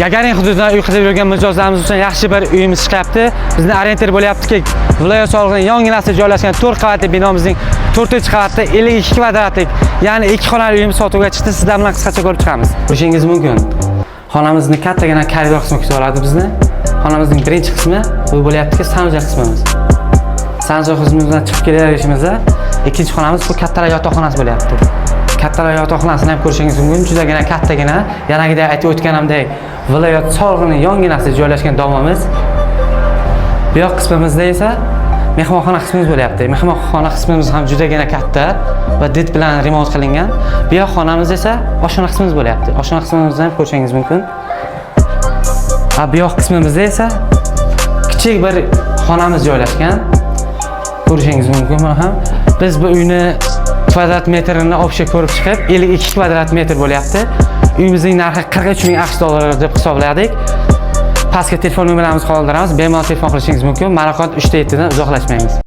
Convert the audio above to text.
Gagarin hududidan uy qilib yurgan mijozlarimiz uchun yaxshi bir uyimiz chiqyapti. Bizni orientir bo'lyaptiki, viloyat soliqining yonginasida joylashgan 4 qavatli binomizning 4-qavatda 52 kvadratlik, ya'ni 2 xonali uyimiz sotuvga chiqdi. Sizlar bilan qisqacha ko'rib chiqamiz. Ko'rishingiz mumkin. Xonamizni kattagina koridor qismi kutib oladi bizni. Xonamizning birinchi qismi bu bo'lyaptiki, sanjar qismimiz. Sanjar qismimizdan chiqib kelaverishimizda ikkinchi xonamiz bu kattalar yotoqxonasi bo'lyapti. Kattalar yotoqxonasini ham ko'rishingiz mumkin. Judagina kattagina, yanagida aytib o'tganimdek, viloyat soliqining yonginasida joylashgan domimiz. Bu yoq qismimizda esa mehmonxona qismimiz bo'lyapti. Mehmonxona qismimiz ham judagina katta va did bilan remont qilingan. Bu yoq xonamiz esa oshxona qismimiz bo'lyapti. Oshxona qismimizni ham ko'rishingiz mumkin. Bu yoq qismimizda esa kichik bir xonamiz joylashgan. Ko'rishingiz mumkin buni ham. Biz bu uyni kvadrat metrini obshe ko'rib chiqib 52 kvadrat metr bo'lyapti. Uyimizning narxi 43 ming AQSh dollari deb hisobladik. Pastga telefon nomerlarimizni qoldiramiz. Bemalol telefon qilishingiz mumkin. Maraqot 3 ta 7 dan uzoqlashmaymiz.